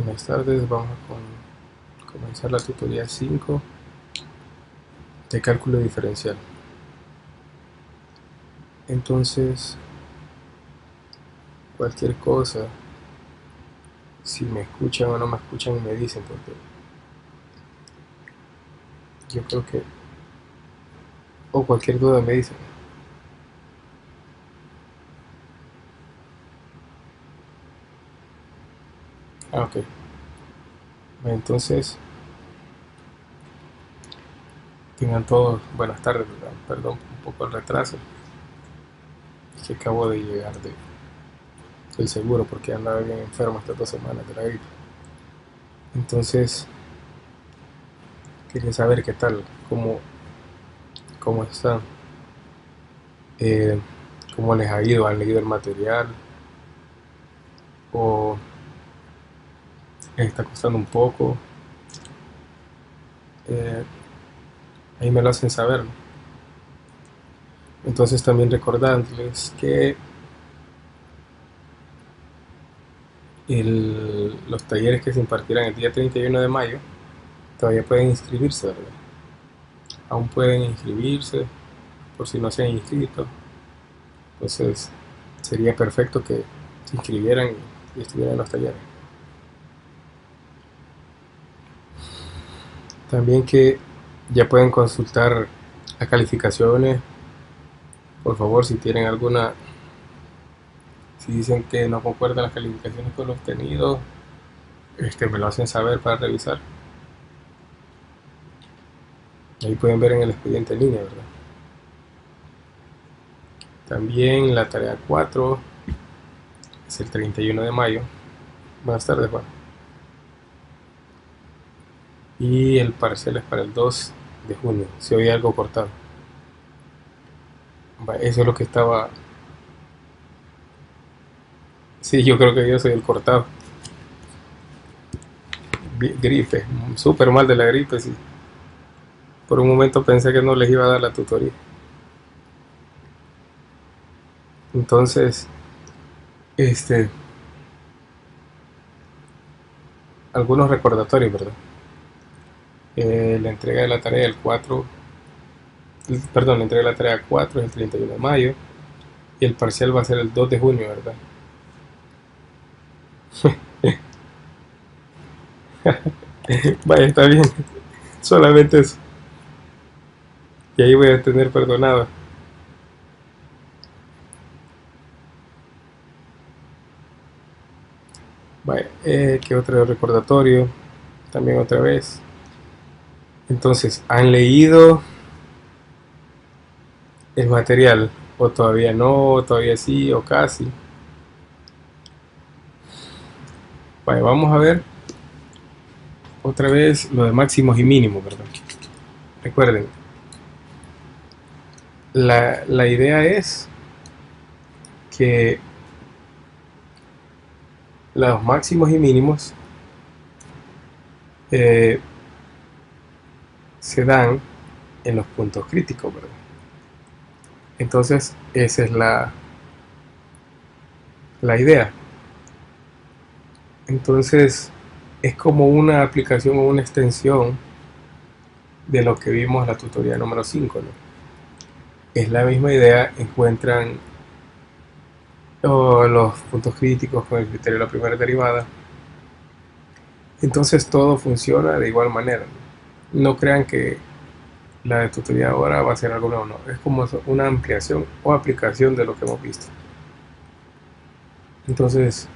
Buenas tardes, vamos a comenzar la tutoría 5 de cálculo diferencial. Entonces, cualquier cosa, si me escuchan o no me escuchan, me dicen, porque yo creo que, o cualquier duda me dicen. Ok. Entonces, tengan todos buenas tardes, ¿verdad? Perdón un poco el retraso, es que acabo de llegar del seguro porque andaba bien enfermo estas 2 semanas de la gripe. Entonces, quería saber qué tal, cómo están, eh, cómo les ha ido, han leído el material o les está costando un poco. eh, Ahí me lo hacen saber, ¿no? Entonces también recordándoles que los talleres que se impartirán el día 31 de mayo todavía pueden inscribirse, ¿verdad? Aún pueden inscribirse por si no se han inscrito. Entonces sería perfecto que se inscribieran y estuvieran en los talleres. También que ya pueden consultar las calificaciones. Por favor, si tienen alguna, si dicen que no concuerdan las calificaciones con lo obtenido, me lo hacen saber para revisar. Ahí pueden ver en el expediente en línea, ¿verdad? También la tarea 4 es el 31 de mayo. Buenas tardes, Juan. Y el parcial es para el 2 de junio. Se oye algo cortado. Eso es lo que estaba. Sí, yo creo que yo soy el cortado. Gripe, súper mal de la gripe, sí. Por un momento pensé que no les iba a dar la tutoría. Entonces, este, algunos recordatorios, ¿verdad? La entrega de la tarea el 4, perdón, la entrega de la tarea 4 es el 31 de mayo y el parcial va a ser el 2 de junio, ¿verdad? Vaya, está bien, solamente eso. Y ahí voy a tener perdonado. Vaya, ¿qué otro recordatorio? También otra vez. Entonces, ¿han leído el material? ¿O todavía no? ¿O todavía sí? ¿O casi? Vaya, vamos a ver otra vez lo de máximos y mínimos, ¿verdad? Recuerden, la idea es que los máximos y mínimos eh, se dan en los puntos críticos, ¿verdad? Entonces, esa es la idea. Entonces, es como una aplicación o una extensión de lo que vimos en la tutoría número 5, ¿no? Es la misma idea, encuentran los puntos críticos con el criterio de la primera derivada. Entonces todo funciona de igual manera. No crean que la de tutoría ahora va a ser algo nuevo, no. Es como una ampliación o aplicación de lo que hemos visto. Entonces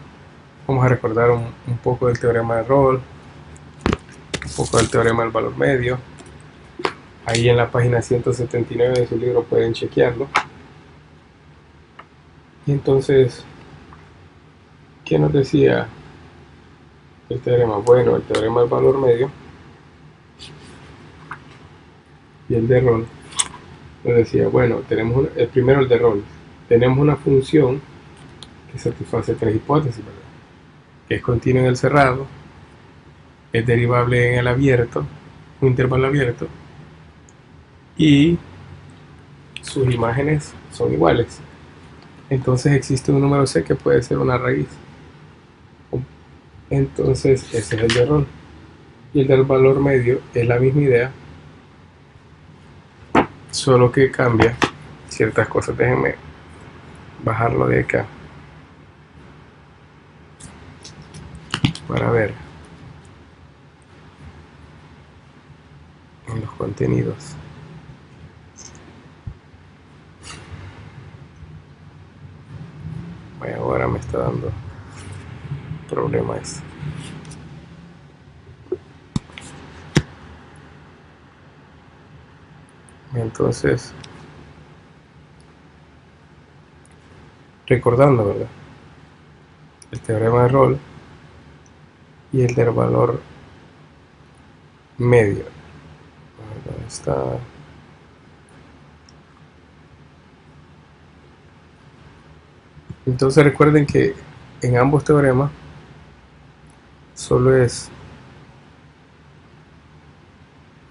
vamos a recordar un poco del teorema de Rolle, un poco del teorema del valor medio. Ahí en la página 179 de su libro pueden chequearlo. Y entonces, ¿qué nos decía el teorema? Bueno, el teorema del valor medio y el de Rolle nos decía, bueno, tenemos el primero, el de Rolle, tenemos una función que satisface tres hipótesis, ¿verdad? Que es continua en el cerrado, es derivable en el abierto, un intervalo abierto, y sus imágenes son iguales. Entonces existe un número C que puede ser una raíz. Entonces ese es el de rol. Y el del valor medio es la misma idea, solo que cambia ciertas cosas. Déjenme bajarlo de acá para ver en los contenidos. Bueno, ahora me está dando problemas. Entonces, recordando, ¿verdad? El teorema de rol y el del valor medio. ¿Dónde está? Entonces recuerden que en ambos teoremas solo es,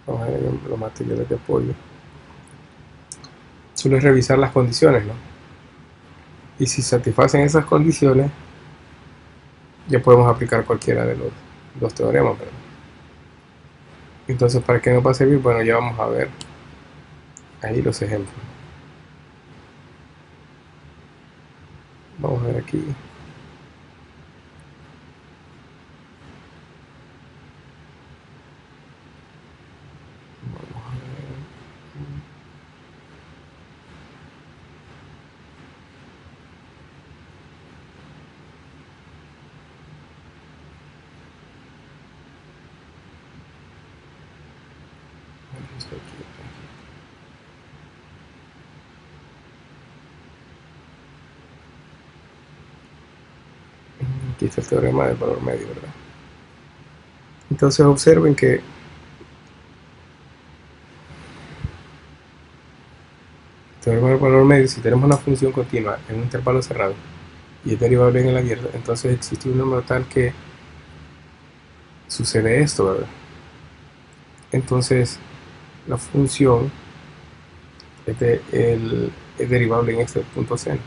vamos a ver los materiales de apoyo, solo es revisar las condiciones, ¿no? Y si satisfacen esas condiciones, ya podemos aplicar cualquiera de los dos teoremas, ¿verdad? Entonces, ¿para qué nos va a servir? Bueno, ya vamos a ver ahí los ejemplos. Vamos a ver aquí. Vamos a ver. Esto aquí. Aquí está el teorema del valor medio, ¿verdad? Entonces observen que el teorema del valor medio, si tenemos una función continua en un intervalo cerrado y es derivable en el abierto, entonces existe un número tal que sucede esto, ¿verdad? Entonces la función es derivable en este punto seno.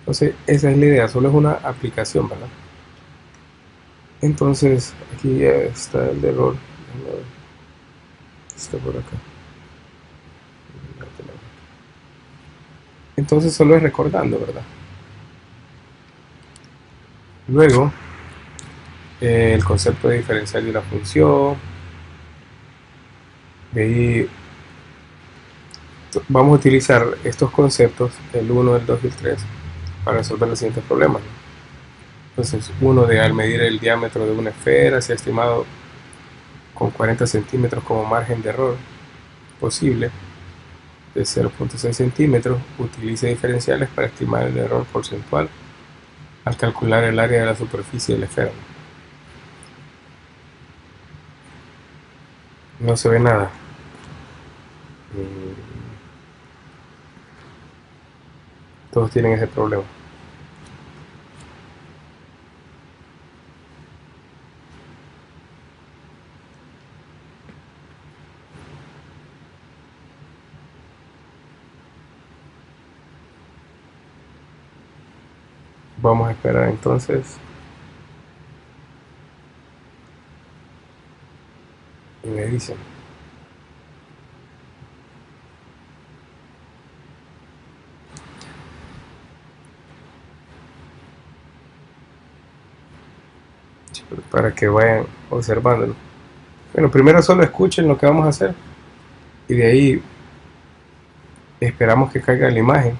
Entonces esa es la idea, solo es una aplicación, ¿verdad? Entonces aquí está el error, está por acá. Entonces solo es recordando, ¿verdad? Luego el concepto de diferencial de una función. De ahí vamos a utilizar estos conceptos, el 1, el 2 y el 3, para resolver los siguientes problemas. Entonces, uno de al medir el diámetro de una esfera se ha estimado con 40 centímetros como margen de error posible de 0.6 centímetros. Utilice diferenciales para estimar el error porcentual al calcular el área de la superficie de la esfera. No se ve nada. Todos tienen ese problema. Vamos a esperar entonces. Y me dicen. Para que vayan observándolo. Bueno, primero solo escuchen lo que vamos a hacer y de ahí esperamos que caiga la imagen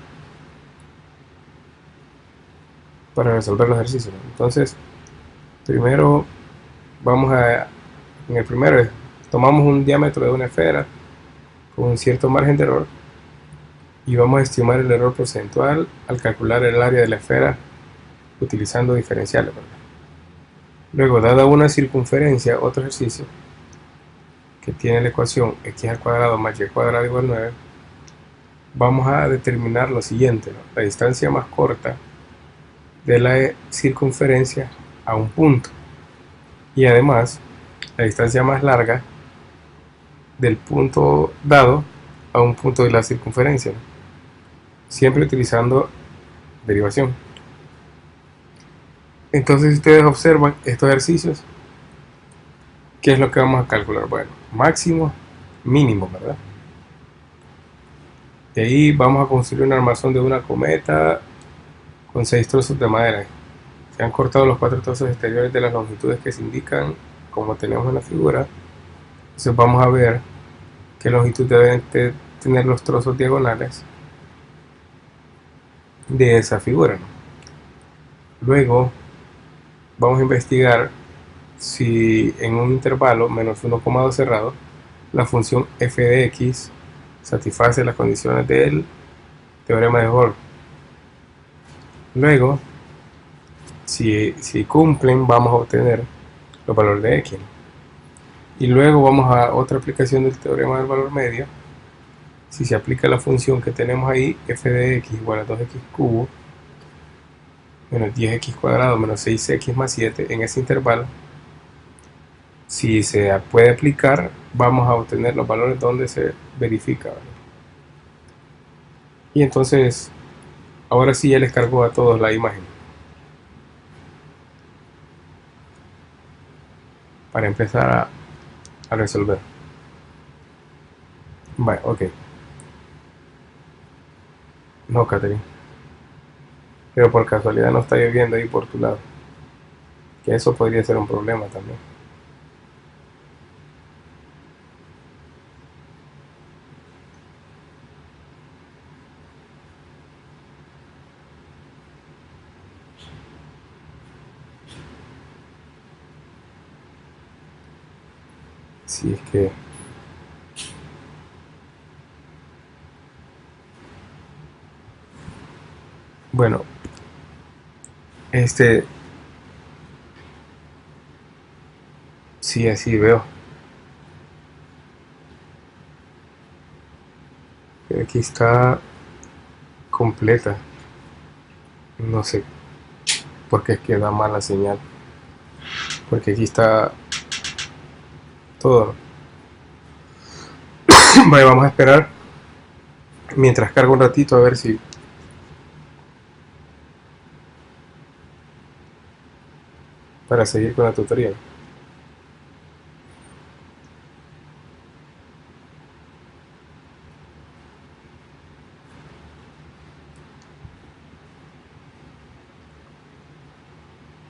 para resolver los ejercicios. Entonces, primero en el primero tomamos un diámetro de una esfera con un cierto margen de error y vamos a estimar el error porcentual al calcular el área de la esfera utilizando diferenciales, ¿verdad? Luego, dada una circunferencia, otro ejercicio que tiene la ecuación x al cuadrado más y cuadrado igual 9, vamos a determinar lo siguiente, ¿no? La distancia más corta de la circunferencia a un punto y además la distancia más larga del punto dado a un punto de la circunferencia, ¿no? Siempre utilizando derivación. Entonces, si ustedes observan estos ejercicios, ¿qué es lo que vamos a calcular? Bueno, máximo, mínimo, ¿verdad? De ahí vamos a construir un armazón de una cometa con 6 trozos de madera. Se han cortado los 4 trozos exteriores de las longitudes que se indican como tenemos en la figura. Entonces vamos a ver qué longitud deben tener los trozos diagonales de esa figura, ¿no? Luego vamos a investigar si en un intervalo menos 1,2 cerrado la función f de x satisface las condiciones del teorema de Bohr. Luego, si cumplen, vamos a obtener los valores de x. Y luego vamos a otra aplicación del teorema del valor medio. Si se aplica la función que tenemos ahí, f de x igual a 2x cubo menos 10x cuadrado menos 6x más 7, en ese intervalo, si se puede aplicar, vamos a obtener los valores donde se verifica, ¿vale? Y entonces, ahora sí ya les cargó a todos la imagen para empezar a resolver. Vale, ok. No, Catherine. Pero por casualidad no está lloviendo ahí por tu lado. Que eso podría ser un problema también. Si es que... Bueno, sí, así veo. Pero aquí está completa. No sé por qué es que da mala señal. Porque aquí está todo. Vale, vamos a esperar mientras cargo un ratito a ver si... para seguir con la tutoría.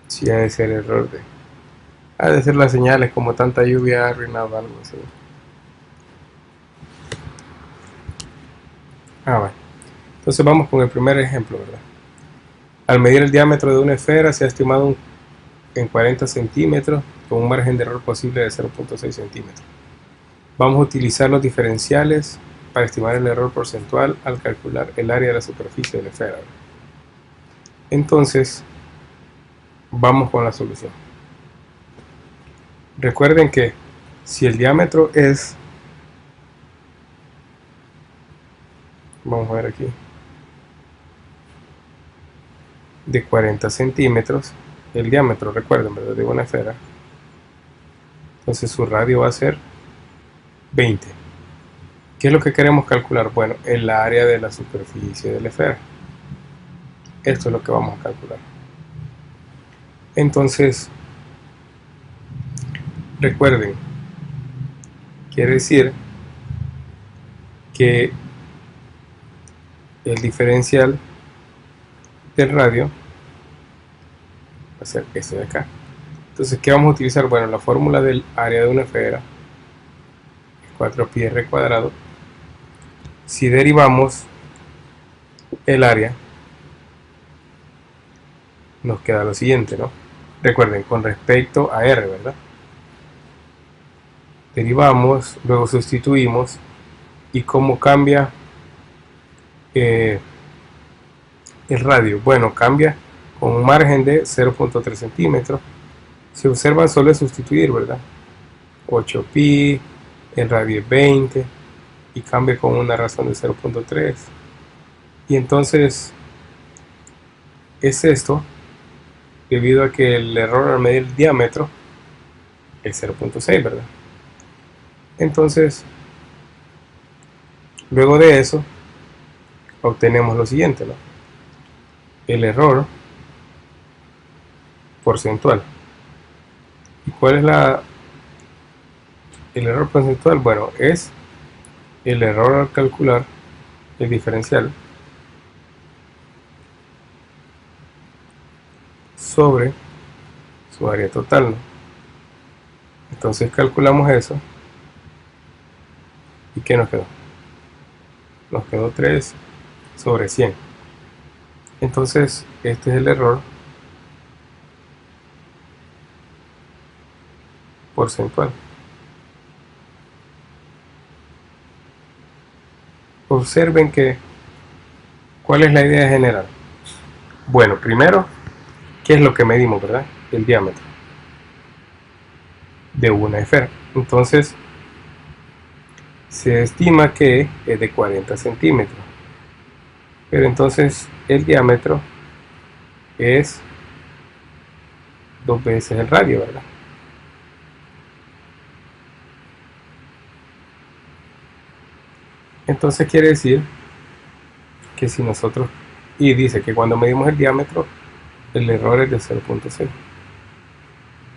Sí, ha de ser error de... Ha de ser las señales, como tanta lluvia ha arruinado algo así. Vale. Entonces vamos con el primer ejemplo, ¿verdad? Al medir el diámetro de una esfera se ha estimado en 40 centímetros con un margen de error posible de 0,6 centímetros. Vamos a utilizar los diferenciales para estimar el error porcentual al calcular el área de la superficie de la esfera. Entonces, vamos con la solución. Recuerden que si el diámetro es, vamos a ver aquí, de 40 centímetros, el diámetro, recuerden, ¿verdad?, de una esfera, entonces su radio va a ser 20. ¿Qué es lo que queremos calcular? Bueno, el área de la superficie de la esfera. Esto es lo que vamos a calcular. Entonces, recuerden, quiere decir que el diferencial del radio va a ser este de acá. Entonces, ¿qué vamos a utilizar? Bueno, la fórmula del área de una esfera es 4πr cuadrado. Si derivamos el área, nos queda lo siguiente, ¿no? Recuerden, con respecto a r, ¿verdad? Derivamos, luego sustituimos, y cómo cambia el radio. Bueno, cambia con un margen de 0,3 centímetros. Si observan, solo es sustituir, ¿verdad? 8pi, el radio es 20 y cambia con una razón de 0,3. Y entonces es esto debido a que el error al medir el diámetro es 0,6, ¿verdad? Entonces, luego de eso, obtenemos lo siguiente, ¿no? El error porcentual. ¿Y cuál es el error porcentual? Bueno, es el error al calcular el diferencial sobre su área total, ¿no? Entonces calculamos eso. ¿Y qué nos quedó? Nos quedó 3 sobre 100. Entonces este es el error porcentual. Observen que, ¿cuál es la idea general? Bueno, primero, ¿qué es lo que medimos, verdad? El diámetro de una esfera. Entonces, se estima que es de 40 centímetros. Pero entonces, el diámetro es 2 veces el radio, ¿verdad? Entonces quiere decir que si nosotros, y dice que cuando medimos el diámetro, el error es de 0.6.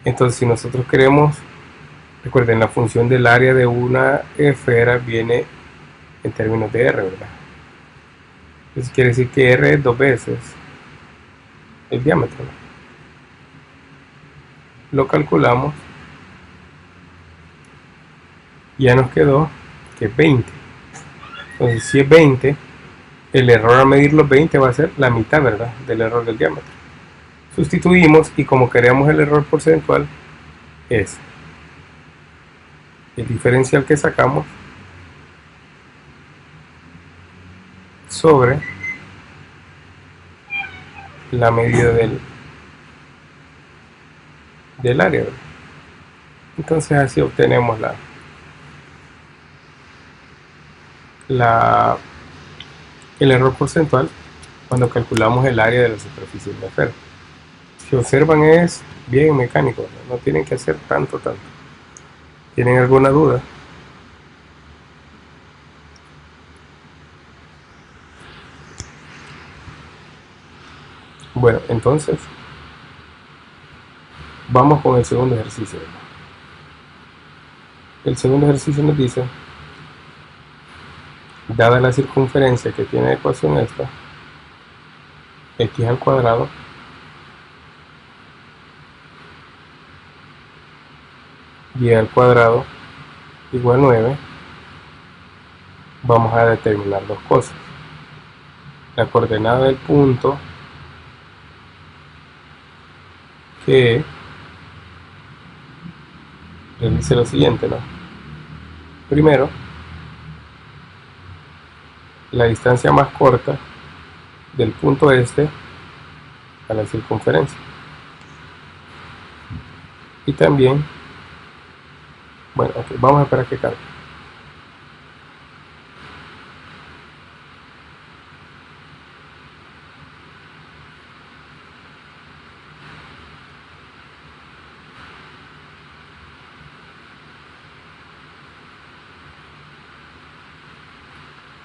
Entonces si nosotros queremos, recuerden, la función del área de una esfera viene en términos de R, ¿verdad? Entonces quiere decir que R es 2 veces el diámetro, ¿no? Lo calculamos, ya nos quedó que es 20. Entonces si es 20, el error a medir los 20 va a ser la mitad, ¿verdad?, del error del diámetro. Sustituimos y como queremos el error porcentual es el diferencial que sacamos sobre la medida del área, ¿verdad? Entonces así obtenemos el error porcentual cuando calculamos el área de la superficie de la esfera. Si observan es bien mecánico, ¿no? No tienen que hacer tanto. ¿Tienen alguna duda? Bueno, entonces vamos con el segundo ejercicio. El segundo ejercicio nos dice, dada la circunferencia que tiene la ecuación esta, x al cuadrado y al cuadrado igual 9, vamos a determinar dos cosas. La coordenada del punto, que les dice lo siguiente, ¿no? Primero, la distancia más corta del punto este a la circunferencia. Y también, bueno, okay, vamos a esperar que cargue.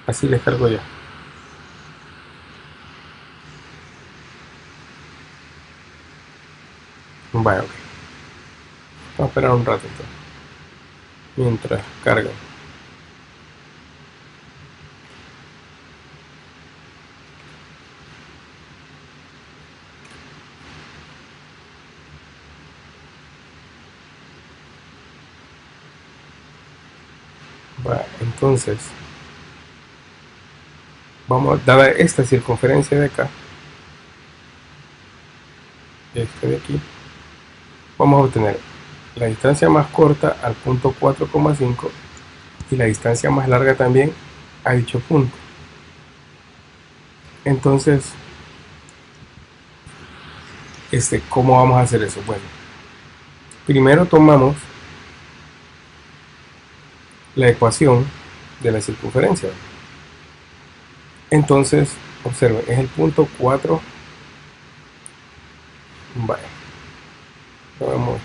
Así les cargo ya. Vaya, ok. Vamos a esperar un rato entonces, mientras cargan. Vaya, entonces, vamos, dada esta circunferencia de acá, este de aquí, vamos a obtener la distancia más corta al punto 4,5 y la distancia más larga también a dicho punto. Entonces, ¿cómo vamos a hacer eso? Bueno, primero tomamos la ecuación de la circunferencia. Entonces, observen, es el punto 4. Vale, vamos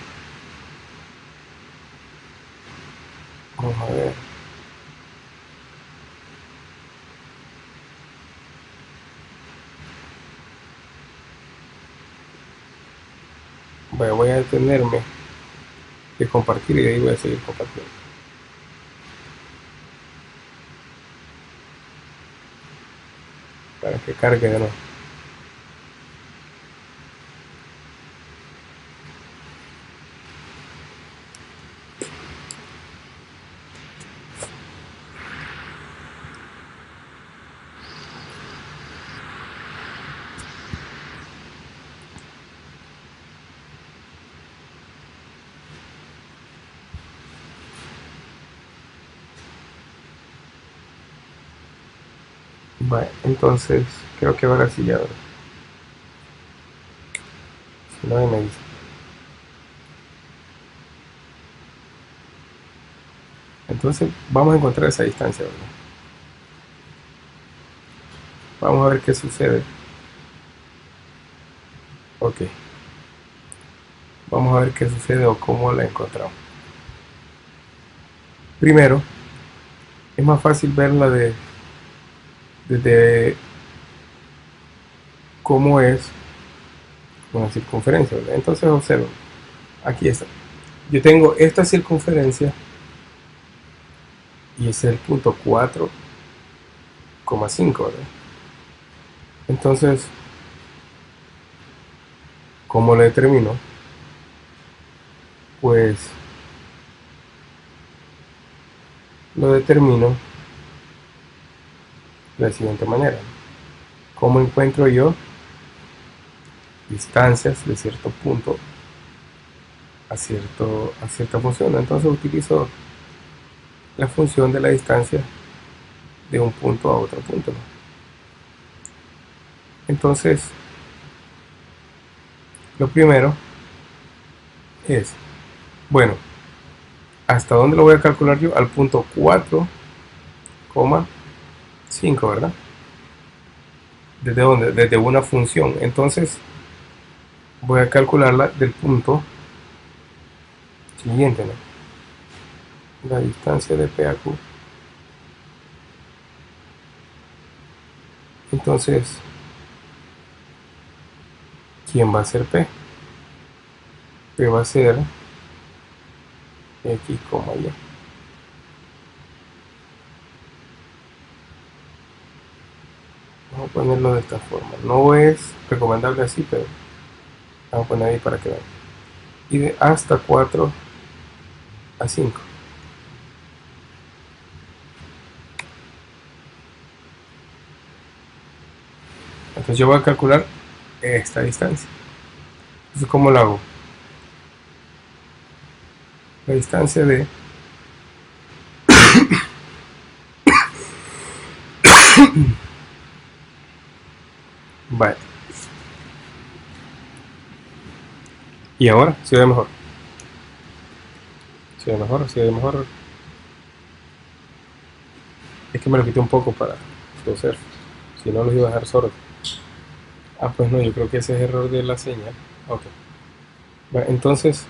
a ver. voy a detenerme de compartir y de ahí voy a seguir compartiendo para que cargue de nuevo. Vale, entonces creo que ahora sí ya, si no me dice. Entonces vamos a encontrar esa distancia, ¿verdad? Vamos a ver qué sucede. Ok, vamos a ver qué sucede o cómo la encontramos. Primero, es más fácil verla desde cómo es una circunferencia, ¿verdad? Entonces observen, aquí está. Yo tengo esta circunferencia y ese es el punto 4,5, ¿verdad? Entonces, ¿cómo lo determino? Pues lo determino de la siguiente manera. ¿Cómo encuentro yo distancias de cierto punto a cierta función? Entonces utilizo la función de la distancia de un punto a otro punto, ¿no? Entonces, lo primero es, bueno, ¿hasta dónde lo voy a calcular yo? Al punto 4,5, ¿verdad? ¿Desde dónde? Desde una función. Entonces, voy a calcularla del punto siguiente, ¿no? La distancia de P a Q. Entonces, ¿quién va a ser P? P va a ser X, Y. Vamos a ponerlo de esta forma. No es recomendable así, pero vamos a poner ahí para que vean. Y de hasta 4 a 5. Entonces yo voy a calcular esta distancia. Entonces, ¿cómo lo hago? La distancia de vale. Y ahora, si ve mejor. Si ve mejor, si ve mejor. Es que me lo quité un poco para toser. Si no, los iba a dejar sordos. Ah, pues no, yo creo que ese es error de la señal. Ok. Vale, entonces,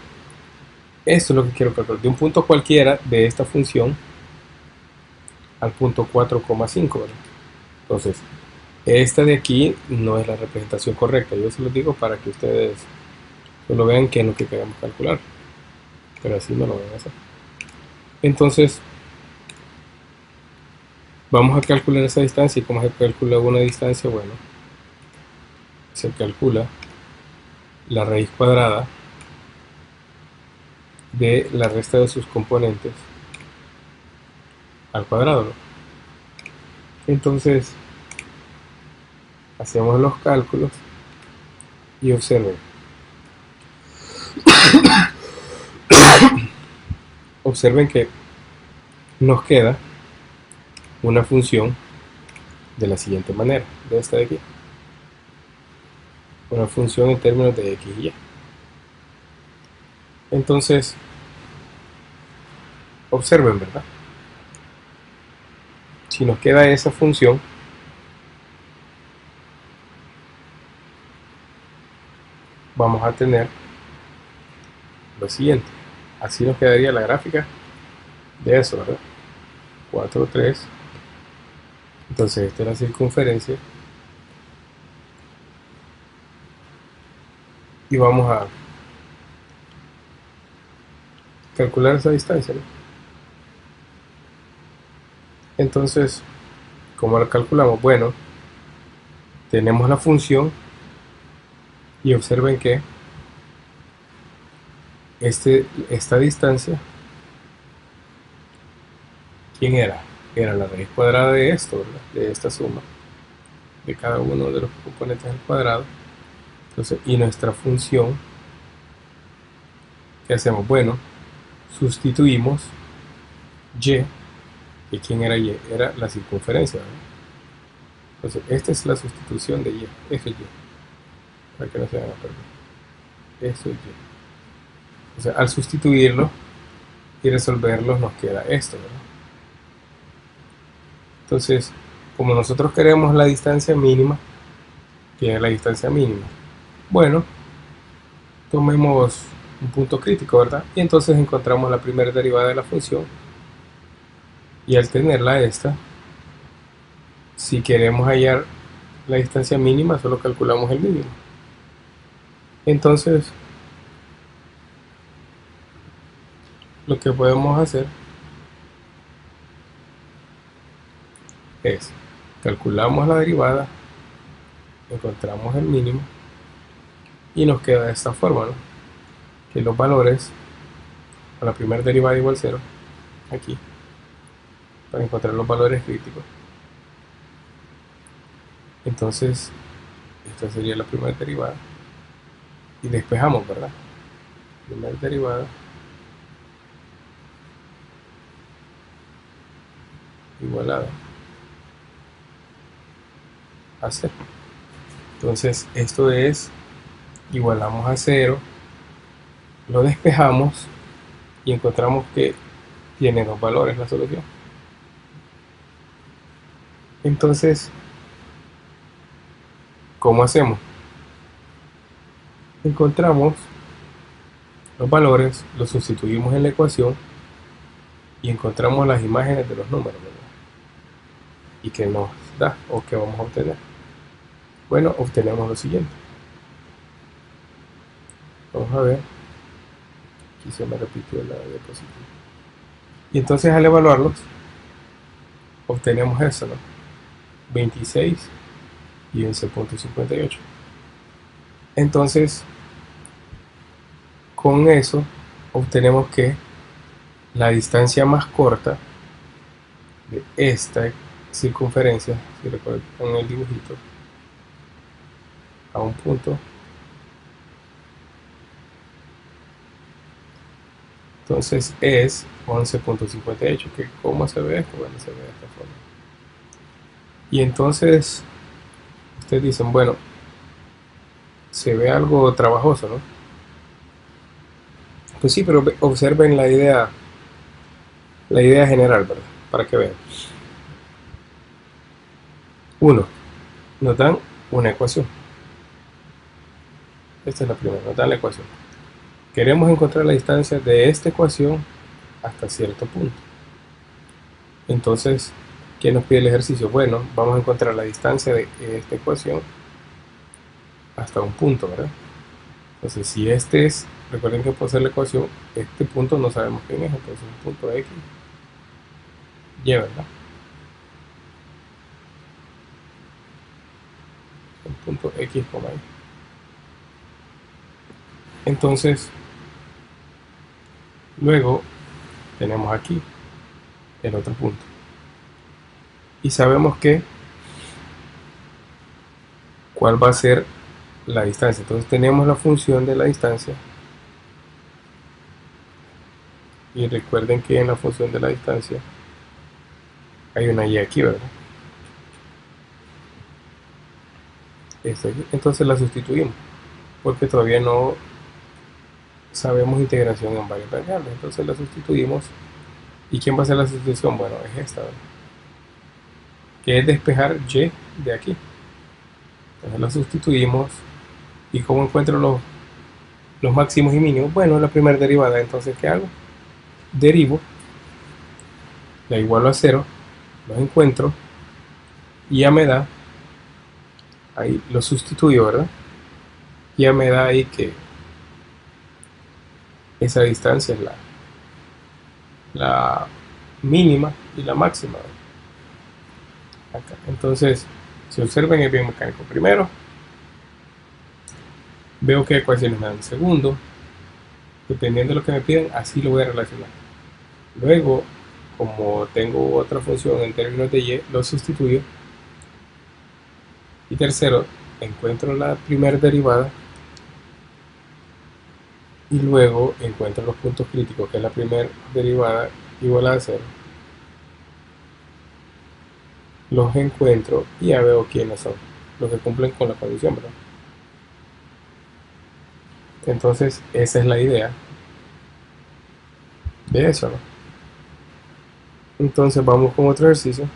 esto es lo que quiero calcular. De un punto cualquiera de esta función al punto 4,5, ¿verdad? Entonces, esta de aquí no es la representación correcta. Yo se los digo para que ustedes solo vean qué es lo que queremos calcular. Pero así no lo van a hacer. Entonces, vamos a calcular esa distancia. ¿Y cómo se calcula una distancia? Bueno, se calcula la raíz cuadrada de la resta de sus componentes al cuadrado, ¿no? Entonces, hacemos los cálculos y observen. Observen que nos queda una función de la siguiente manera, de esta de aquí. Una función en términos de x y y. Entonces, observen, ¿verdad? Si nos queda esa función, vamos a tener lo siguiente. Así nos quedaría la gráfica de eso, ¿verdad? 4, 3. Entonces, esta es la circunferencia. Y vamos a calcular esa distancia, ¿no? Entonces, ¿cómo la calculamos? Bueno, tenemos la función y observen que esta distancia, ¿quién era? Era la raíz cuadrada de esto, ¿verdad? De esta suma, de cada uno de los componentes al cuadrado. Entonces, y nuestra función, ¿qué hacemos? Bueno, sustituimos y, ¿y quién era y? Era la circunferencia, ¿verdad? Entonces, esta es la sustitución de y, eso es y, para que no se vayan a perder. Eso es y. O sea, al sustituirlo y resolverlo nos queda esto, ¿verdad? Entonces, como nosotros queremos la distancia mínima, ¿qué es la distancia mínima? Bueno, tomemos un punto crítico, ¿verdad? Y entonces encontramos la primera derivada de la función. Y al tenerla esta, si queremos hallar la distancia mínima, solo calculamos el mínimo. Entonces, lo que podemos hacer es, calculamos la derivada, encontramos el mínimo, y nos queda de esta forma, ¿no? Que los valores, a la primera derivada igual 0, aquí, para encontrar los valores críticos. Entonces, esta sería la primera derivada. Y despejamos, ¿verdad? Primera derivada igualada a 0. Entonces, esto es, igualamos a 0, lo despejamos y encontramos que tiene dos valores la solución. Entonces, ¿cómo hacemos? Encontramos los valores, los sustituimos en la ecuación y encontramos las imágenes de los números, ¿verdad? ¿Y qué nos da o qué vamos a obtener? Bueno, obtenemos lo siguiente. Vamos a ver. Aquí se me repitió la diapositiva. Y entonces al evaluarlos, obtenemos eso, ¿no? 26 y 11.58. Entonces, con eso obtenemos que la distancia más corta de esta circunferencia, si recuerdan en el dibujito, a un punto, entonces es 11.58. que ¿cómo se ve esto? Bueno, se ve de esta forma. Y entonces ustedes dicen, bueno, se ve algo trabajoso, ¿no? Pues sí, pero observen la idea general, ¿verdad? Para que vean. Uno, nos dan una ecuación. Esta es la primera, nos dan la ecuación. Queremos encontrar la distancia de esta ecuación hasta cierto punto. Entonces, ¿qué nos pide el ejercicio? Bueno, vamos a encontrar la distancia de esta ecuación hasta un punto, ¿verdad? Entonces, si este es, recuerden que por ser la ecuación, este punto no sabemos quién es, entonces un punto X, Y, ¿verdad? Un punto X, Y. Entonces, luego tenemos aquí el otro punto. Y sabemos que cuál va a ser la distancia. Entonces tenemos la función de la distancia. Y recuerden que en la función de la distancia hay una y aquí, ¿verdad? Esta aquí. Entonces la sustituimos, porque todavía no sabemos integración en varias variables. Entonces la sustituimos. ¿Y quién va a hacer la sustitución? Bueno, es esta, ¿verdad? Que es despejar y de aquí. Entonces la sustituimos. ¿Y cómo encuentro los máximos y mínimos? Bueno, la primera derivada. Entonces, ¿qué hago? Derivo, la igualo a 0, los encuentro y ya me da, ahí lo sustituyo, ¿verdad? Ya me da ahí que esa distancia es la mínima y la máxima acá. Entonces, si observan el bien mecánico primero, veo qué ecuaciones me dan segundo, dependiendo de lo que me piden, así lo voy a relacionar. Luego, como tengo otra función en términos de y, lo sustituyo. Y tercero, encuentro la primera derivada y luego encuentro los puntos críticos, que es la primera derivada igual a 0. Los encuentro y ya veo quiénes son los que cumplen con la condición, ¿verdad? Entonces, esa es la idea de eso, ¿no? Entonces, vamos con otro ejercicio.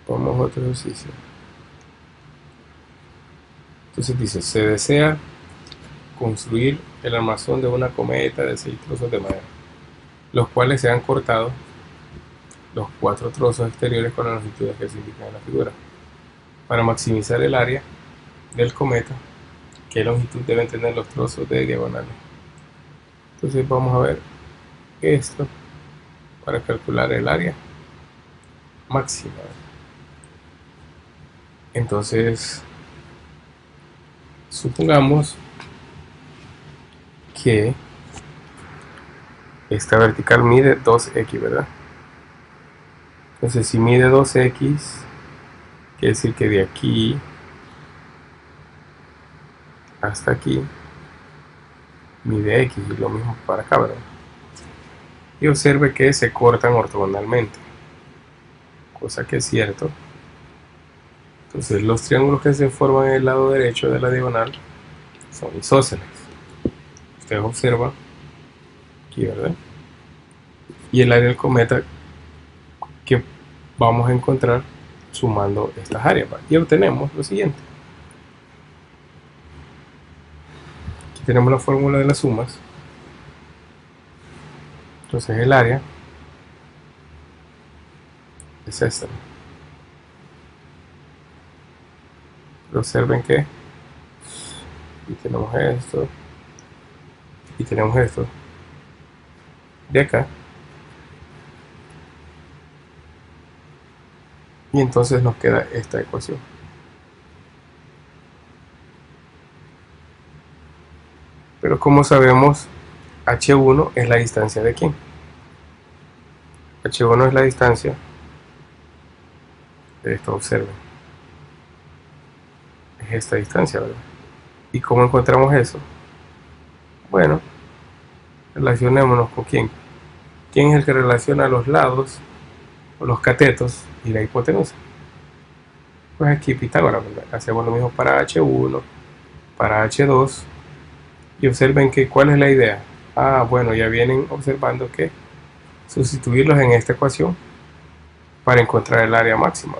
Vamos a otro ejercicio. Entonces dice, se desea construir el armazón de una cometa de 6 trozos de madera, los cuales se han cortado los 4 trozos exteriores con las longitudes que se indican en la figura. Para maximizar el área del cometa, ¿qué longitud deben tener los trozos de diagonales? Entonces vamos a ver esto para calcular el área máxima. Entonces, supongamos que esta vertical mide 2x, ¿verdad? Entonces, si mide 2x, quiere decir que de aquí hasta aquí mide x, y lo mismo para acá, ¿verdad? Y observe que se cortan ortogonalmente, cosa que es cierto. Entonces los triángulos que se forman en el lado derecho de la diagonal son isósceles. Ustedes observan aquí, ¿verdad? Y el área del cometa que vamos a encontrar sumando estas áreas, ¿va? Y obtenemos lo siguiente. Aquí tenemos la fórmula de las sumas. Entonces el área es esta. Pero observen que y tenemos esto y tenemos esto de acá, y entonces nos queda esta ecuación. Pero como sabemos, h1 es la distancia de quién. h1 es la distancia de esto, observen, es esta distancia, ¿verdad? ¿Y cómo encontramos eso? Bueno, relacionémonos con quién. ¿Quién es el que relaciona los lados o los catetos y la hipotenusa? Pues aquí Pitágoras, ¿verdad? Hacemos lo mismo para h1, para h2, y observen que ¿cuál es la idea? Bueno, ya vienen observando que sustituirlos en esta ecuación para encontrar el área máxima.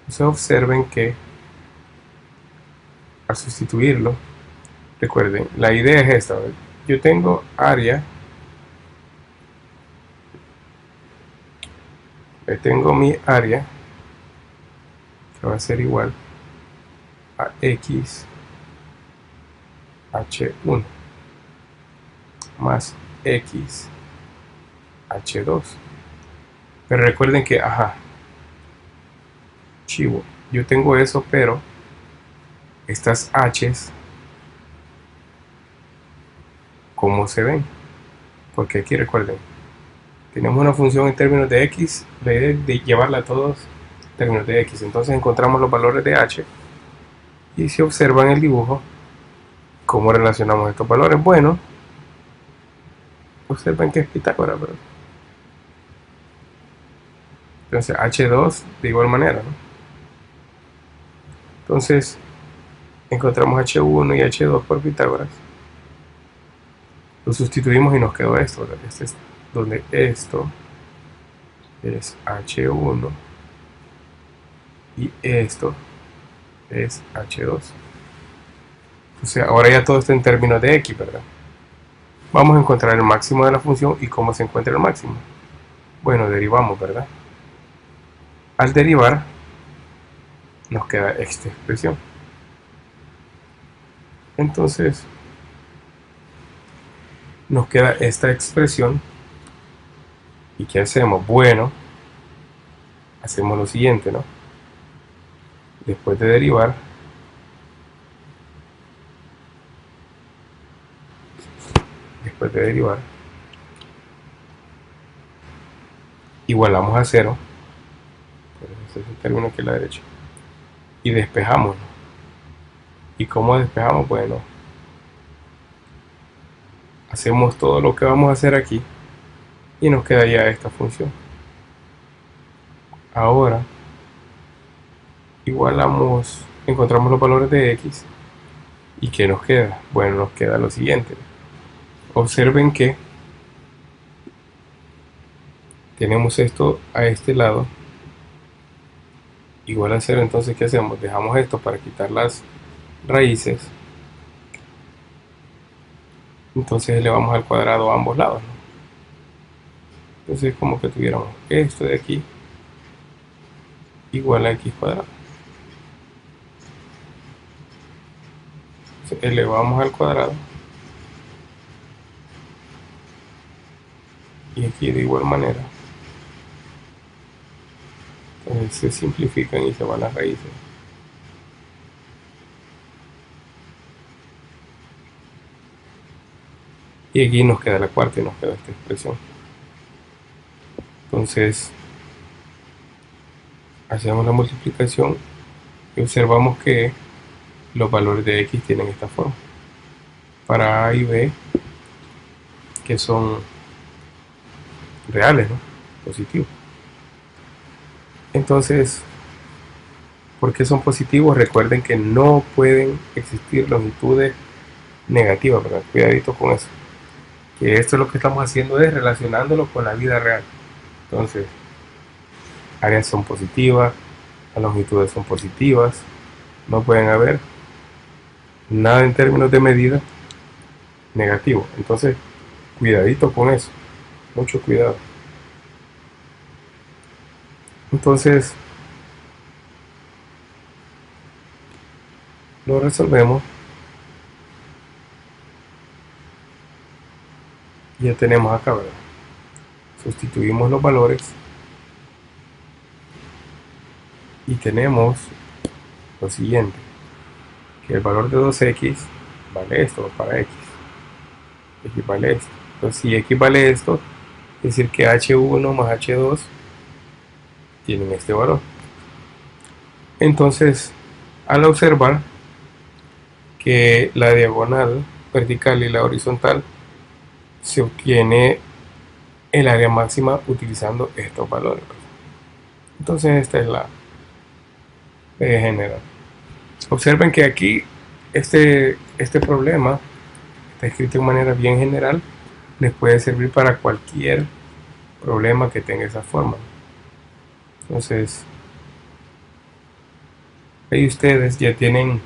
Entonces observen que al sustituirlo, recuerden, la idea es esta, ¿verdad? Yo tengo área, tengo mi área que va a ser igual a x h1 más x h2. Pero recuerden que, chivo, yo tengo eso, pero estas h's, ¿cómo se ven? Porque aquí recuerden, tenemos una función en términos de x, la idea es de llevarla a todos en términos de x. Entonces encontramos los valores de h, y si observan el dibujo, ¿cómo relacionamos estos valores? Bueno, observen que es Pitágoras, ¿verdad? Entonces h2 de igual manera, ¿no? Entonces encontramos h1 y h2 por Pitágoras, lo sustituimos y nos quedó esto, ¿verdad? Este es donde esto es h1 y esto es h2. Entonces ahora ya todo está en términos de x, ¿verdad? Vamos a encontrar el máximo de la función. ¿Y cómo se encuentra el máximo? Bueno, derivamos, ¿verdad? Al derivar, nos queda esta expresión. Entonces nos queda esta expresión. ¿Y qué hacemos? Bueno, hacemos lo siguiente, ¿no? Después de derivar, igualamos a 0, ese es el término aquí a la derecha, y despejamos, ¿no? ¿Y cómo despejamos? Bueno, hacemos todo lo que vamos a hacer aquí y nos quedaría esta función. Ahora igualamos, encontramos los valores de x, y ¿qué nos queda? Bueno, nos queda lo siguiente. Observen que tenemos esto a este lado igual a 0. Entonces, ¿qué hacemos? Dejamos esto para quitar las raíces. Entonces elevamos al cuadrado a ambos lados, ¿no? Entonces es como que tuviéramos esto de aquí igual a x cuadrado. Entonces, elevamos al cuadrado, y aquí de igual manera. Entonces se simplifican y se van las raíces. Y aquí nos queda la cuarta y nos queda esta expresión. Entonces hacemos la multiplicación y observamos que los valores de x tienen esta forma. Para a y b, que son reales, ¿no? Positivos. Entonces, ¿por qué son positivos? Recuerden que no pueden existir longitudes negativas, ¿verdad? Cuidadito con eso. Que esto es lo que estamos haciendo, es relacionándolo con la vida real. Entonces, áreas son positivas, las longitudes son positivas, no pueden haber nada en términos de medida negativo. Entonces, cuidadito con eso, mucho cuidado. Entonces, lo resolvemos. Ya tenemos acá, ¿verdad? Sustituimos los valores y tenemos lo siguiente, que el valor de 2x vale esto para x vale esto. Entonces, si x vale esto, es decir que h1 más h2 tienen este valor. Entonces, al observar que la diagonal vertical y la horizontal, se obtiene el área máxima utilizando estos valores. Entonces esta es la general. Observen que aquí este problema está escrito de manera bien general. Les puede servir para cualquier problema que tenga esa forma. Entonces ahí ustedes ya tienen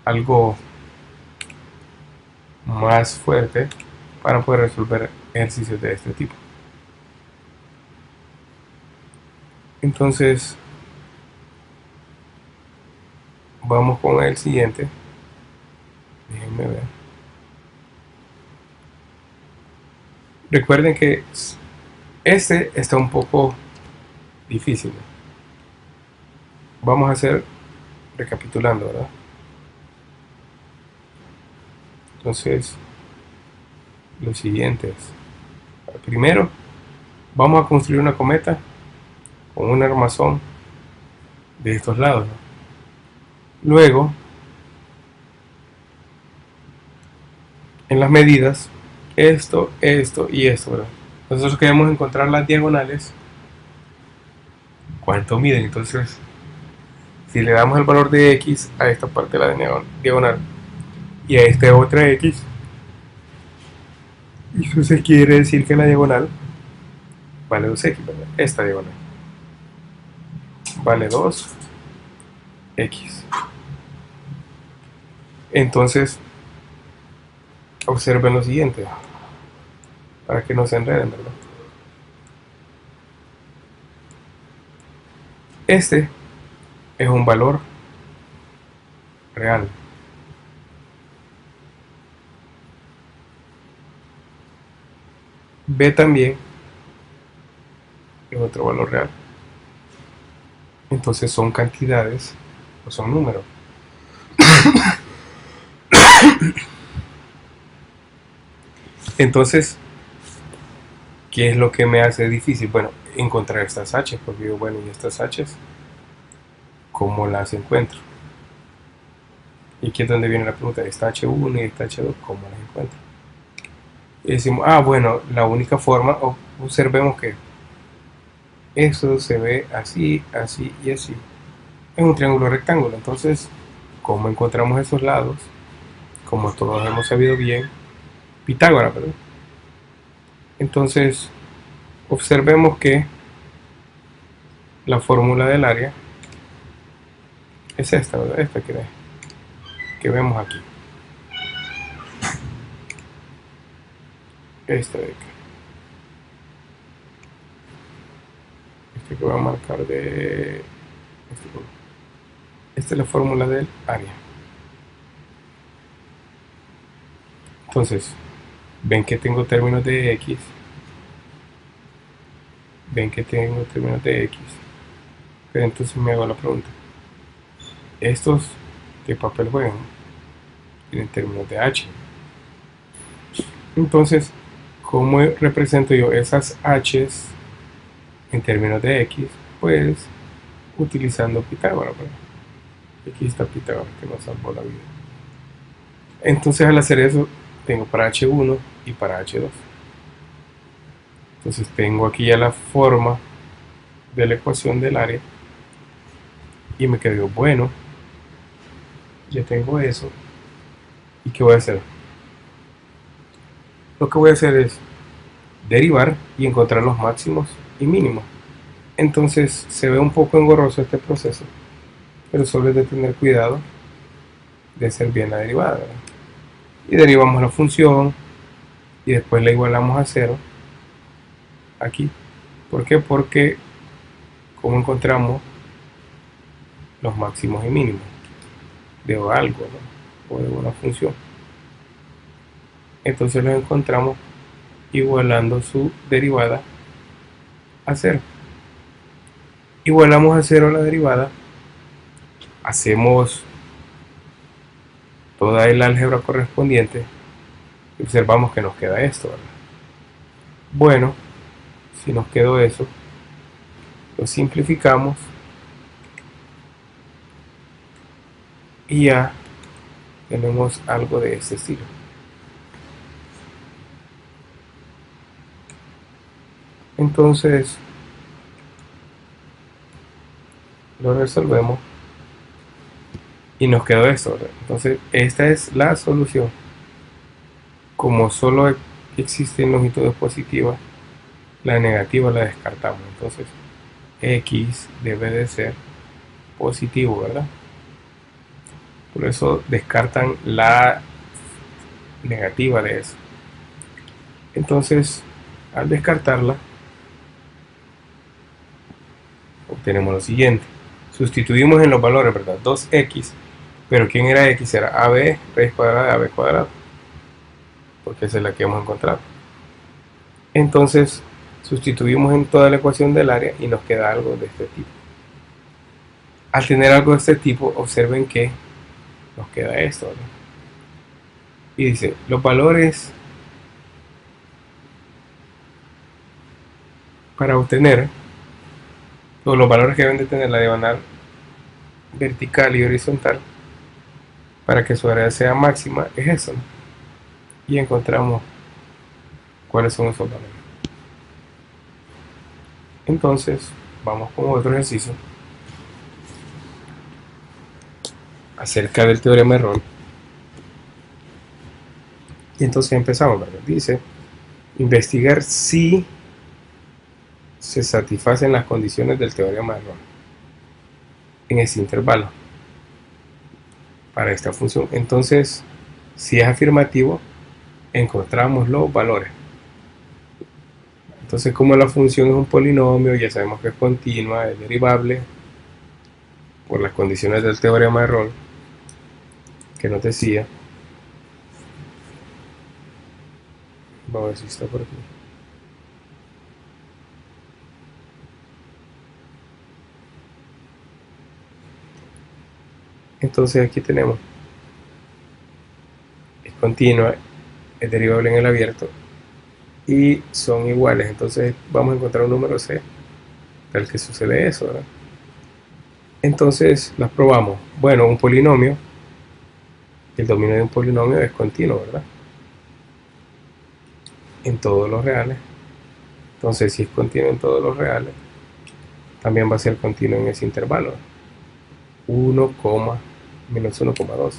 algo más fuerte para poder resolver ejercicios de este tipo. Entonces vamos con el siguiente. Déjenme ver. Recuerden que este está un poco difícil. Vamos a hacer recapitulando, ¿verdad? Entonces, lo siguiente es, primero, vamos a construir una cometa con un armazón de estos lados, ¿no? Luego, en las medidas, esto y esto, ¿verdad? Nosotros queremos encontrar las diagonales, cuánto miden. Entonces, si le damos el valor de x a esta parte de la diagonal y a esta otra x, eso se quiere decir que la diagonal vale 2x, ¿verdad? Esta diagonal vale 2x. Entonces, observen lo siguiente, para que no se enreden, ¿verdad? es un valor real. B también es otro valor real. Entonces son cantidades o son números. Entonces, ¿qué es lo que me hace difícil? Bueno, encontrar estas H, porque digo, bueno, ¿y estas H cómo las encuentro? Y aquí es donde viene la pregunta, esta H1 y esta H2, ¿cómo las encuentro? Y decimos, bueno, la única forma, observemos que eso se ve así, así y así. Es un triángulo rectángulo, entonces, ¿cómo encontramos esos lados? Como todos hemos sabido bien, Pitágoras, ¿verdad? Entonces, observemos que la fórmula del área es esta, ¿verdad? Esta que vemos aquí. Esta de acá. Este que voy a marcar de... Esta es la fórmula del área. Entonces, ven que tengo términos de X. Ven que tengo términos de X. Pero entonces me hago la pregunta. Estos, ¿qué papel juegan? Tienen términos de H. Entonces, ¿cómo represento yo esas H's en términos de X? Pues utilizando Pitágoras, ¿verdad? Aquí está Pitágoras que nos salvó la vida. Entonces al hacer eso tengo para H1 y para H2. Entonces tengo aquí ya la forma de la ecuación del área y me quedo, bueno, ya tengo eso. ¿Y qué voy a hacer? Lo que voy a hacer es derivar y encontrar los máximos y mínimos. Entonces se ve un poco engorroso este proceso, pero solo es de tener cuidado de hacer bien la derivada, ¿verdad? Y derivamos la función y después la igualamos a 0 aquí. ¿Por qué? Porque como encontramos los máximos y mínimos de algo, ¿no? O de una función, entonces los encontramos igualando su derivada a 0. Igualamos a 0 la derivada, hacemos toda el álgebra correspondiente y observamos que nos queda esto, ¿verdad? Bueno, si nos quedó eso, lo simplificamos y ya tenemos algo de este estilo. Entonces lo resolvemos y nos quedó esto, ¿verdad? Entonces esta es la solución. Como solo existen longitudes positivas, la negativa la descartamos. Entonces X debe de ser positivo, ¿verdad? Por eso descartan la negativa de eso. Entonces al descartarla obtenemos lo siguiente. Sustituimos en los valores, ¿verdad? 2x, pero ¿quién era x? Era ab raíz cuadrada de ab cuadrado, porque esa es la que hemos encontrado. Entonces sustituimos en toda la ecuación del área y nos queda algo de este tipo. Al tener algo de este tipo, observen que nos queda esto, ¿verdad? Y dice, los valores para obtener, o los valores que deben de tener la diagonal vertical y horizontal para que su área sea máxima es eso, ¿no? Y encontramos cuáles son esos valores. Entonces vamos con otro ejercicio acerca del teorema de Rolle. Y entonces empezamos, ¿verdad? Dice, investigar si se satisfacen las condiciones del teorema de Rolle en ese intervalo para esta función. Entonces, si es afirmativo, encontramos los valores. Entonces, como la función es un polinomio, ya sabemos que es continua, es derivable, por las condiciones del teorema de Rolle, que nos decía, vamos a ver si está por aquí. Entonces aquí tenemos, es continua, es derivable en el abierto y son iguales. Entonces vamos a encontrar un número C tal que sucede eso, ¿verdad? Entonces las probamos. Bueno, un polinomio, el dominio de un polinomio es continuo, ¿verdad? En todos los reales. Entonces si es continuo en todos los reales, también va a ser continuo en ese intervalo, 1, menos 1,2.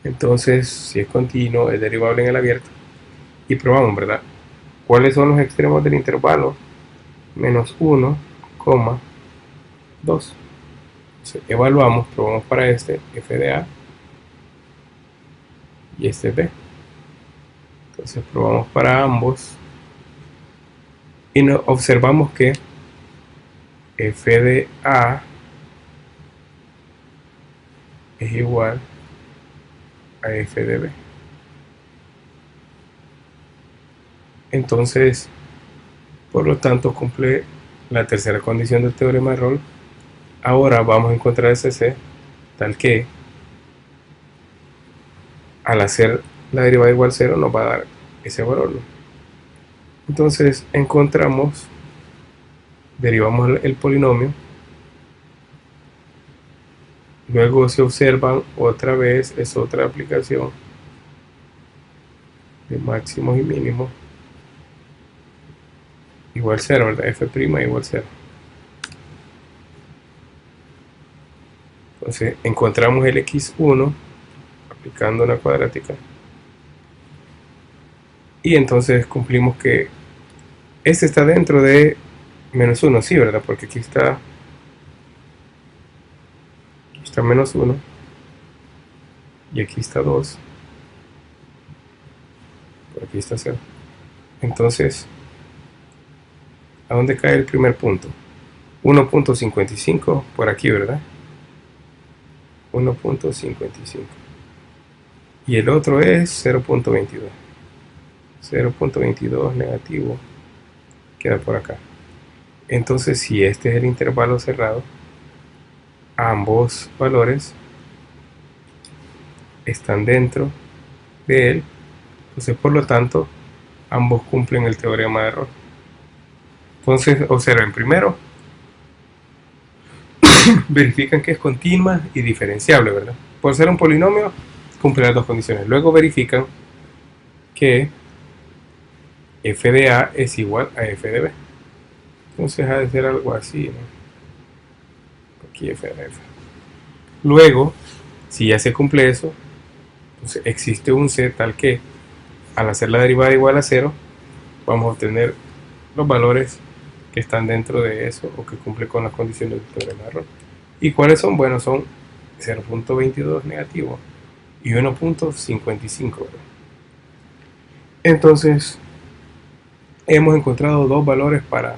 Entonces si es continuo, es derivable en el abierto. Y probamos, ¿verdad? ¿Cuáles son los extremos del intervalo? Menos 1, 2. Entonces, evaluamos, probamos para este f de a y este b. Entonces probamos para ambos y nos observamos que f de a es igual a f de b. Entonces, por lo tanto, cumple la tercera condición del teorema de Rolle. Ahora vamos a encontrar ese c tal que al hacer la derivada igual a 0 nos va a dar ese valor, ¿no? Entonces encontramos, derivamos el polinomio, luego se observan otra vez, es otra aplicación de máximos y mínimos igual 0, ¿verdad? F' igual 0. Entonces encontramos el x1 aplicando una cuadrática y entonces cumplimos que este está dentro de menos 1, sí, ¿verdad? Porque aquí está menos 1 y aquí está 2, por aquí está 0. Entonces, ¿a dónde cae el primer punto? 1.55 por aquí, ¿verdad? 1.55 y el otro es 0.22. 0.22 negativo queda por acá. Entonces, si este es el intervalo cerrado, ambos valores están dentro de él. Entonces, por lo tanto, ambos cumplen el teorema de Rolle. Entonces, observen primero, verifican que es continua y diferenciable, ¿verdad? Por ser un polinomio, cumple las dos condiciones. Luego verifican que f de a es igual a f de b. Entonces ha de ser algo así, ¿no? Aquí f de f. Luego, si ya se cumple eso, entonces existe un c tal que al hacer la derivada igual a 0, vamos a obtener los valores que están dentro de eso o que cumple con las condiciones del teorema de Rolle. ¿Y cuáles son? Bueno, son 0.22 negativo y 1.55. Entonces, hemos encontrado dos valores para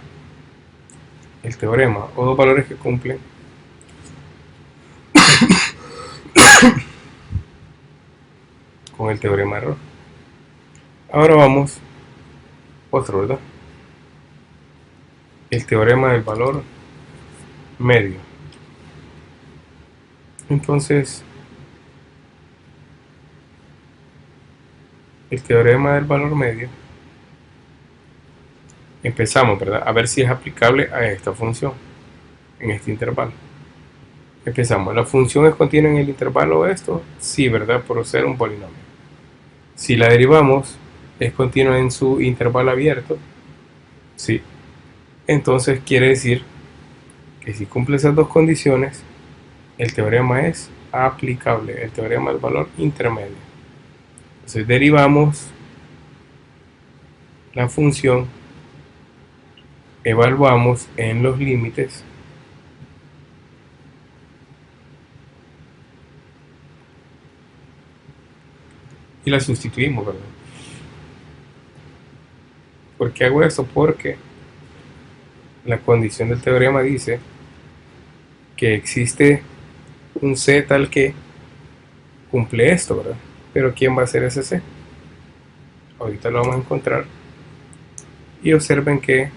el teorema, o dos valores que cumplen con el teorema de Rolle. Ahora vamos otro, ¿verdad? El teorema del valor medio. Entonces, el teorema del valor medio, empezamos, ¿verdad? A ver si es aplicable a esta función en este intervalo. Empezamos, ¿la función es continua en el intervalo esto? Sí, ¿verdad? Por ser un polinomio. Si la derivamos, ¿es continua en su intervalo abierto? Sí. Entonces quiere decir que si cumple esas dos condiciones, el teorema es aplicable, el teorema del valor intermedio. Entonces derivamos la función, evaluamos en los límites y la sustituimos, ¿verdad? ¿Por qué hago esto? Porque la condición del teorema dice que existe un C tal que cumple esto, ¿verdad? Pero ¿quién va a ser ese C? Ahorita lo vamos a encontrar. Y observen que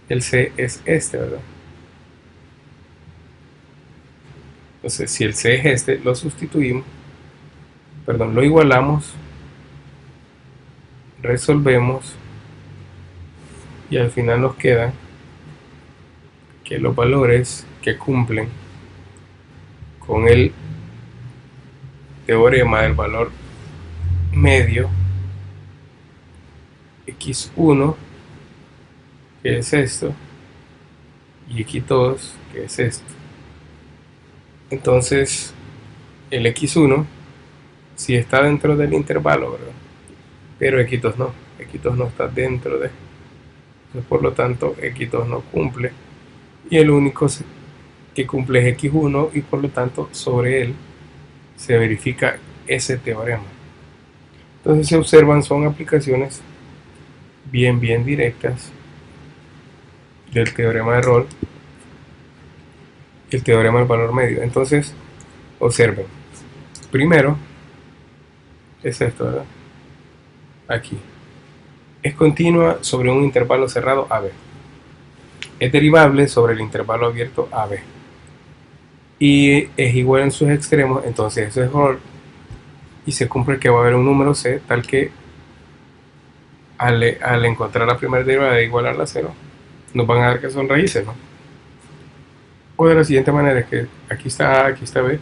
el C es este, ¿verdad? Entonces, si el C es este, lo sustituimos, perdón, lo igualamos, resolvemos y al final nos queda que los valores que cumplen con el teorema del valor medio x1, que es esto, y x2, que es esto. Entonces, el x1 sí está dentro del intervalo, ¿verdad? Pero x2 no, x2 no está dentro de. Entonces, por lo tanto, x2 no cumple. Y el único que cumple es x1 y por lo tanto sobre él se verifica ese teorema. Entonces se observan, son aplicaciones bien directas del teorema de Rolle y el teorema del valor medio. Entonces observen, primero es esto, ¿verdad? Aquí es continua sobre un intervalo cerrado AB, es derivable sobre el intervalo abierto AB y es igual en sus extremos. Entonces eso es Rolle y se cumple que va a haber un número C tal que al encontrar la primera derivada de igualarla a 0 nos van a dar que son raíces, ¿no? O de la siguiente manera, es que aquí está A, aquí está B,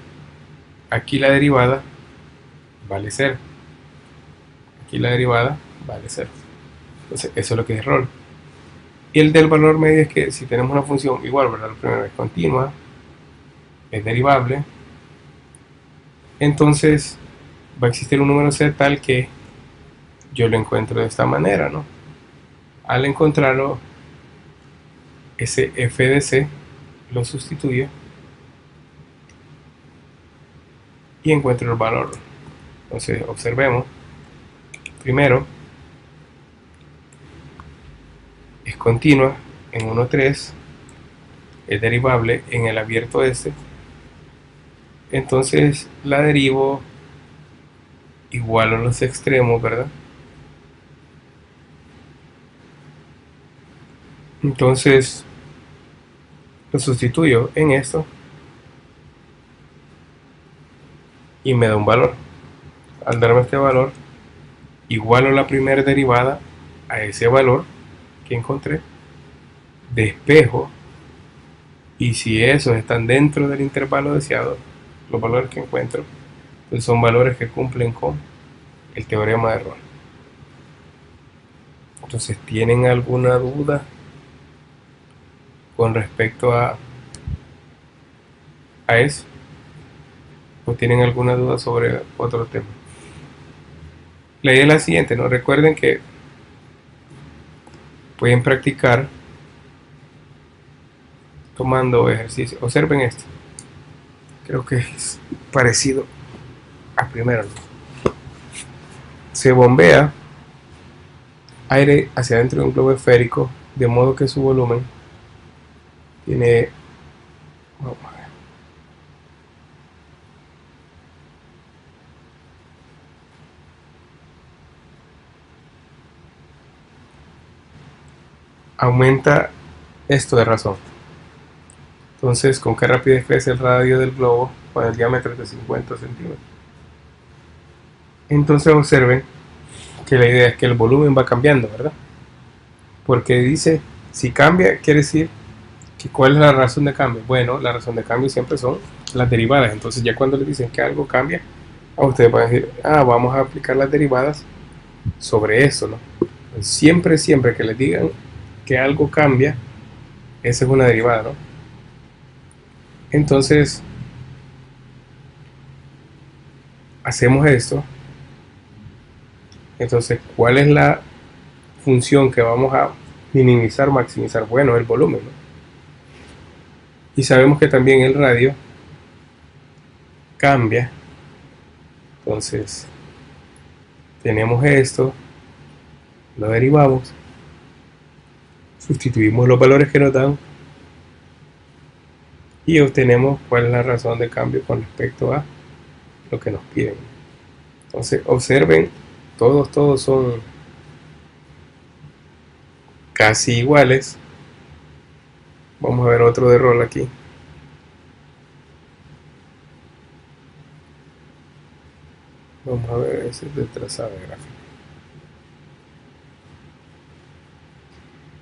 aquí la derivada vale 0, aquí la derivada vale 0. Entonces eso es lo que es Rolle. Y el del valor medio es que si tenemos una función igual, ¿verdad? La primera es continua, es derivable, entonces va a existir un número C tal que yo lo encuentro de esta manera, ¿no? Al encontrarlo, ese f de C lo sustituyo y encuentro el valor. Entonces observemos, primero es continua en 1,3, es derivable en el abierto este, entonces la derivo igual a los extremos, ¿verdad? Entonces lo sustituyo en esto y me da un valor. Al darme este valor, igualo la primera derivada a ese valor que encontré, despejo, y si esos están dentro del intervalo deseado, los valores que encuentro, pues son valores que cumplen con el teorema de Rolle. Entonces, ¿tienen alguna duda con respecto a eso? ¿O tienen alguna duda sobre otro tema? La idea es la siguiente, ¿no? Recuerden que pueden practicar tomando ejercicio. Observen esto. Creo que es parecido a primero, ¿no? Se bombea aire hacia adentro de un globo esférico de modo que su volumen tiene, vamos a ver, aumenta esto de razón. Entonces, ¿con qué rapidez crece el radio del globo con el diámetro de 50 centímetros? Entonces observen que la idea es que el volumen va cambiando, ¿verdad? Porque dice, si cambia, quiere decir que ¿cuál es la razón de cambio? Bueno, la razón de cambio siempre son las derivadas. Entonces ya cuando les dicen que algo cambia, a ustedes van a decir, vamos a aplicar las derivadas sobre eso, ¿no? Siempre que les digan que algo cambia, esa es una derivada, ¿no? Entonces hacemos esto. Entonces, ¿cuál es la función que vamos a minimizar, maximizar? Bueno, el volumen, ¿no? Y sabemos que también el radio cambia. Entonces tenemos esto, lo derivamos, sustituimos los valores que nos dan y obtenemos cuál es la razón de cambio con respecto a lo que nos piden. Entonces observen, todos son casi iguales. Vamos a ver otro de rol aquí. Vamos a ver ese de trazado gráfico.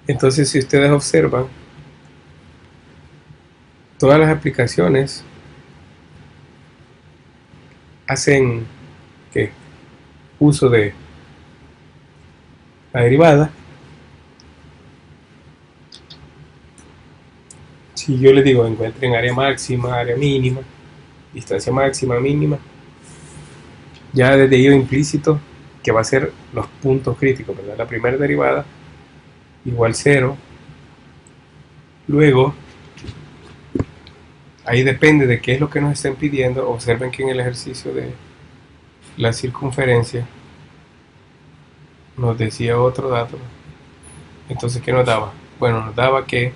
Entonces, si ustedes observan, todas las aplicaciones hacen ¿qué? Uso de la derivada. Si yo les digo encuentren área máxima, área mínima, distancia máxima, mínima, ya desde ahí implícito que va a ser los puntos críticos, ¿verdad? La primera derivada igual 0. Luego, ahí depende de qué es lo que nos estén pidiendo. Observen que en el ejercicio de la circunferencia nos decía otro dato. Entonces, ¿qué nos daba? Bueno, nos daba que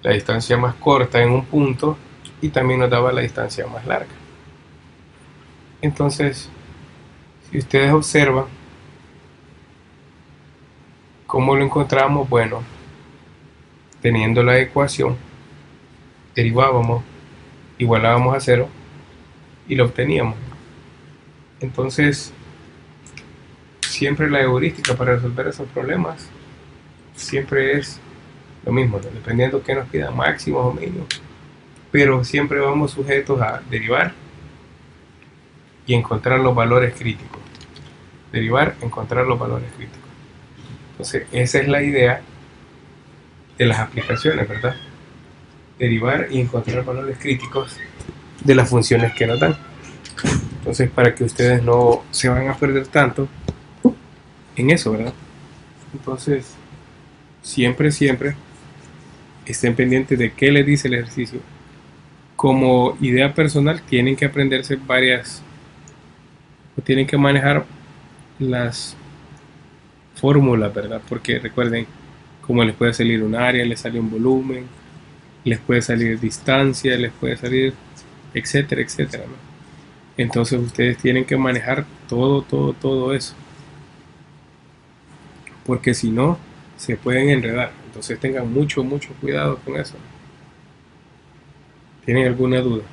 la distancia más corta en un punto y también nos daba la distancia más larga. Entonces, si ustedes observan cómo lo encontramos, bueno, teniendo la ecuación, derivábamos, igualábamos a 0 y lo obteníamos. Entonces, siempre la heurística para resolver esos problemas siempre es lo mismo, ¿no? Dependiendo que nos pidan máximos o mínimos, pero siempre vamos sujetos a derivar y encontrar los valores críticos. Derivar, encontrar los valores críticos. Entonces, esa es la idea de las aplicaciones, ¿verdad? Derivar y encontrar valores críticos de las funciones que nos dan. Entonces, para que ustedes no se van a perder tanto en eso, ¿verdad? Entonces, siempre estén pendientes de qué les dice el ejercicio. Como idea personal, tienen que aprenderse varias, o tienen que manejar las fórmulas, ¿verdad? Porque recuerden, como les puede salir un área, les sale un volumen, les puede salir distancia, les puede salir, etcétera, etcétera, ¿no? Entonces ustedes tienen que manejar todo eso, porque si no, se pueden enredar. Entonces tengan mucho cuidado con eso. ¿Tienen alguna duda?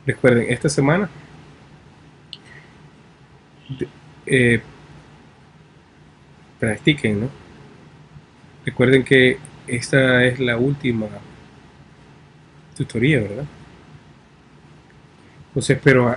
Recuerden, esta semana eh, practiquen, ¿no? Recuerden que esta es la última tutoría, ¿verdad? Entonces, pero